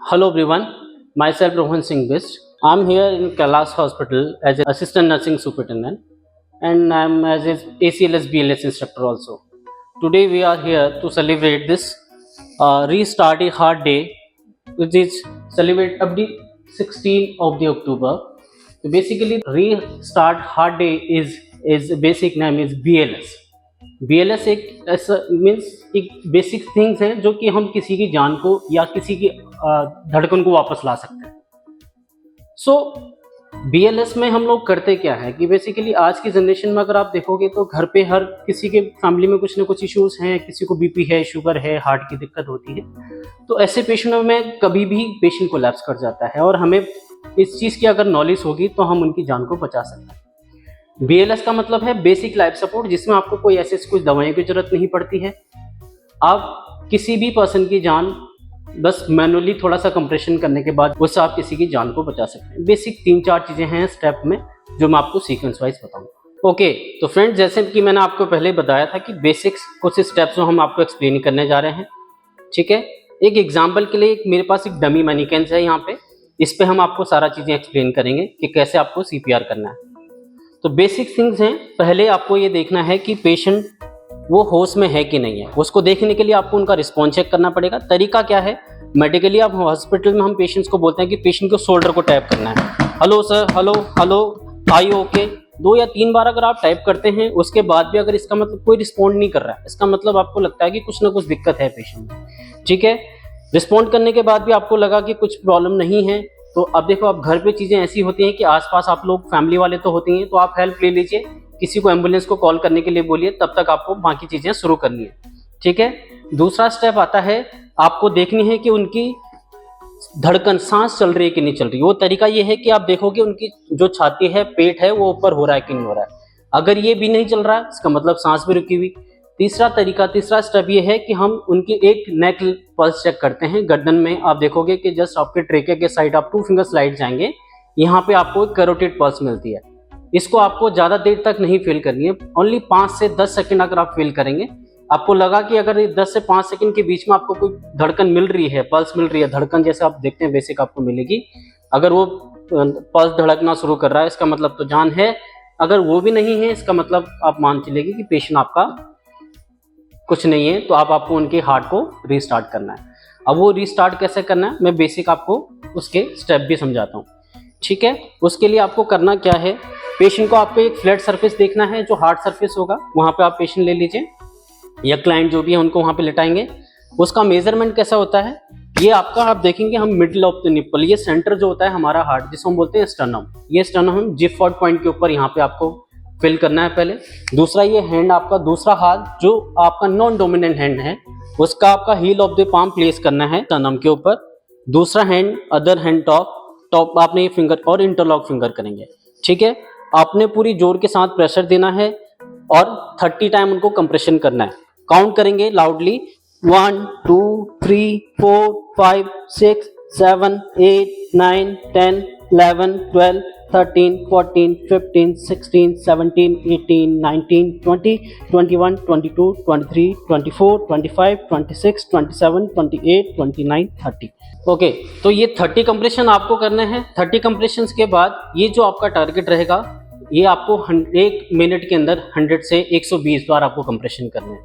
Hello everyone, myself Rohan Singh Bist. I'm here in Kailash Hospital as an assistant nursing superintendent and I'm as an ACLS BLS instructor also. Today we are here to celebrate this Restart a Heart Day, which is celebrate up the 16th of the October. So basically Restart Heart Day is basic name is BLS. BLS एक ऐसा means एक basic things हैं जो कि हम किसी की जान को या किसी की धड़कन को वापस ला सकते हैं। सो BLS में हम लोग करते क्या है कि बेसिकली आज की जनरेशन में अगर आप देखोगे तो घर पे हर किसी के फैमिली में कुछ ना कुछ इश्यूज हैं, किसी को बीपी है, शुगर है, हार्ट की दिक्कत होती है। तो ऐसे पेशेंटों में कभी भी पेशेंट कोलैप्स कर जाता है और हमें इस चीज़ की अगर नॉलेज होगी तो हम उनकी जान को बचा सकते हैं। BLS का मतलब है बेसिक लाइफ सपोर्ट, जिसमें आपको कोई ऐसे कुछ दवाइयों की जरूरत नहीं पड़ती है। आप किसी भी पर्सन की जान बस मैनुअली थोड़ा सा कंप्रेशन करने के बाद उससे आप किसी की जान को बचा सकते हैं। बेसिक 3-4 चीज़ें हैं स्टेप में जो मैं आपको सीक्वेंस वाइज बताऊंगा। ओके, तो फ्रेंड्स जैसे कि मैंने आपको पहले बताया था कि बेसिक्स कुछ स्टेप्स जो हम आपको एक्सप्लेन करने जा रहे हैं, ठीक है। एक एग्जाम्पल के लिए मेरे पास एक डमी मैनिकेंस है यहाँ पे, इस पे हम आपको सारा चीज़ें एक्सप्लेन करेंगे कि कैसे आपको CPR करना है। तो बेसिक थिंग्स हैं, पहले आपको ये देखना है कि पेशेंट वो होश में है कि नहीं है। उसको देखने के लिए आपको उनका रिस्पॉन्स चेक करना पड़ेगा। तरीका क्या है, मेडिकली आप हॉस्पिटल में हम पेशेंट्स को बोलते हैं कि पेशेंट को शोल्डर को टैप करना है। हेलो सर, हेलो हेलो, आई ओके 2 या 3 बार अगर आप टाइप करते हैं, उसके बाद भी अगर इसका मतलब कोई रिस्पॉन्ड नहीं कर रहा है, इसका मतलब आपको लगता है कि कुछ ना कुछ दिक्कत है पेशेंट में, ठीक है। रिस्पॉन्ड करने के बाद भी आपको लगा कि कुछ प्रॉब्लम नहीं है, तो अब देखो, अब घर पे चीज़ें ऐसी होती हैं कि आसपास आप लोग फैमिली वाले तो होते हैं, तो आप हेल्प ले लीजिए, किसी को एम्बुलेंस को कॉल करने के लिए बोलिए, तब तक आपको बाकी चीज़ें शुरू करनी है, ठीक है। दूसरा स्टेप आता है, आपको देखनी है कि उनकी धड़कन, सांस चल रही है कि नहीं चल रही। वो तरीका ये है कि आप देखोगे उनकी जो छाती है, पेट है, वो ऊपर हो रहा है कि नहीं हो रहा है। अगर ये भी नहीं चल रहा है, इसका मतलब सांस भी रुकी हुई। तीसरा स्टेप ये है कि हम उनकी एक नेक पल्स चेक करते हैं। गर्दन में आप देखोगे कि जस्ट आपके ट्रेके के साइड आप 2 फिंगर स्लाइड जाएंगे, यहाँ पे आपको एक कैरोटिड पल्स मिलती है। इसको आपको ज़्यादा देर तक नहीं फील करनी है, ओनली 5 से 10 सेकंड अगर आप फील करेंगे, आपको लगा कि अगर 10 से 5 सेकंड के बीच में आपको कोई धड़कन मिल रही है, पल्स मिल रही है, धड़कन जैसे आप देखते हैं बेसिक आपको मिलेगी। अगर वो पल्स धड़कना शुरू कर रहा है, इसका मतलब तो जान है। अगर वो भी नहीं है, इसका मतलब आप मान चलेगी कि पेशेंट आपका कुछ नहीं है, तो आपको उनके हार्ट को रीस्टार्ट करना है। अब वो रीस्टार्ट कैसे करना है, मैं बेसिक आपको उसके स्टेप भी समझाता हूँ, ठीक है। उसके लिए आपको करना क्या है, पेशेंट को आपको एक फ्लैट सरफेस देखना है, जो हार्ड सरफेस होगा वहाँ पे आप पेशेंट ले लीजिए, या क्लाइंट जो भी है उनको वहाँ पे लिटाएंगे। उसका मेजरमेंट कैसा होता है, ये आपका आप देखेंगे हम मिडिल ऑफ द निप्पल, ये सेंटर जो होता है हमारा हार्ट, जिसको हम बोलते हैं स्टर्नम, ये स्टर्नम हम जिफॉर्ड पॉइंट के ऊपर यहाँ पे आपको फिल करना है पहले। दूसरा, ये हैंड आपका, दूसरा हाथ जो आपका नॉन डोमिनेंट हैंड है, उसका आपका heel of the palm place करना है स्टर्नम के ऊपर। दूसरा हैंड, अदर हैंड टॉप आपने ये फिंगर और इंटरलॉक फिंगर करेंगे, ठीक है। आपने पूरी जोर के साथ प्रेशर देना है और 30 टाइम उनको कंप्रेशन करना है। काउंट करेंगे लाउडली, 1 2 3 4 5 6 7 8 9 10 11 12 13 14 15 16 17 18 19 20 21 22 23 24 25 26 27 28 29 30। ओके, तो ये 30 कंप्रेशन आपको करने हैं। 30 कंप्रेशन के बाद ये जो आपका टारगेट रहेगा, ये आपको 1 मिनट के अंदर 100 से 120 बार आपको कंप्रेशन करने हैं,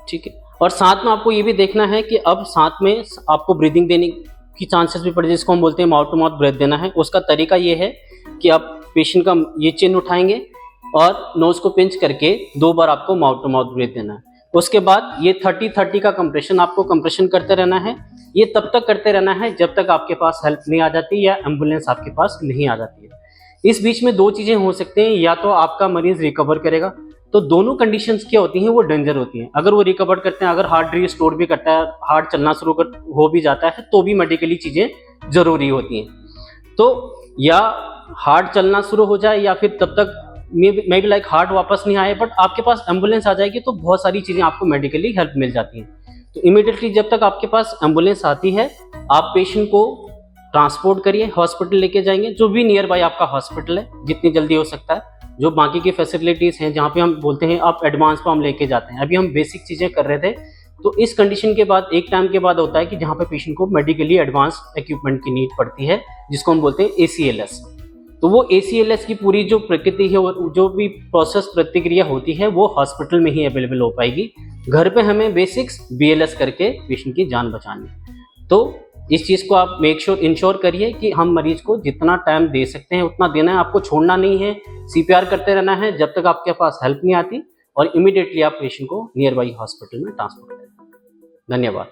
ठीक है। और साथ में आपको ये भी देखना है कि अब साथ में आपको ब्रीदिंग देने की चांसेस भी पड़े, जिसको हम बोलते हैं माउथ टू माउथ ब्रेथ देना है। उसका तरीका ये है कि आप पेशेंट का ये चिन उठाएंगे और नोज को पिंच करके 2 बार आपको माउथ टू माउथ ब्रेथ देना है। उसके बाद ये 30-30 का कंप्रेशन आपको कंप्रेशन करते रहना है। ये तब तक करते रहना है जब तक आपके पास हेल्प नहीं आ जाती या एम्बुलेंस आपके पास नहीं आ जाती है। इस बीच में 2 चीज़ें हो सकती हैं, या तो आपका मरीज रिकवर करेगा, तो दोनों कंडीशंस क्या होती हैं, वो डेंजर होती हैं। अगर वो रिकवर करते हैं, अगर हार्ट रीस्टोर भी करता है, हार्ट चलना शुरू हो भी जाता है, तो भी मेडिकली चीज़ें ज़रूरी होती हैं। तो या हार्ट चलना शुरू हो जाए, या फिर तब तक मे बी लाइक हार्ट वापस नहीं आए, बट आपके पास एम्बुलेंस आ जाएगी, तो बहुत सारी चीज़ें आपको मेडिकली हेल्प मिल जाती हैं। तो इमीडिएटली जब तक आपके पास एम्बुलेंस आती है, आप पेशेंट को ट्रांसपोर्ट करिए, हॉस्पिटल लेके जाएंगे, जो भी नियर बाय आपका हॉस्पिटल है, जितनी जल्दी हो सकता है। जो बाकी की फैसिलिटीज़ हैं, जहाँ पे हम बोलते हैं आप एडवांस पे हम लेके जाते हैं। अभी हम बेसिक चीज़ें कर रहे थे तो इस कंडीशन के बाद एक टाइम के बाद होता है कि जहाँ पे पेशेंट को मेडिकली एडवांस इक्विपमेंट की नीड पड़ती है, जिसको हम बोलते हैं ACLS। तो वो ACLS की पूरी जो प्रकृति है और जो भी प्रोसेस प्रतिक्रिया होती है वो हॉस्पिटल में ही अवेलेबल हो पाएगी। घर पे हमें बेसिक्स BLS करके पेशेंट की जान बचानी। तो इस चीज़ को आप इंश्योर करिए कि हम मरीज को जितना टाइम दे सकते हैं उतना देना है, आपको छोड़ना नहीं है, CPR करते रहना है जब तक आपके पास हेल्प नहीं आती, और इमीडिएटली आप पेशेंट को नियर बाई हॉस्पिटल में ट्रांसफर करें। धन्यवाद।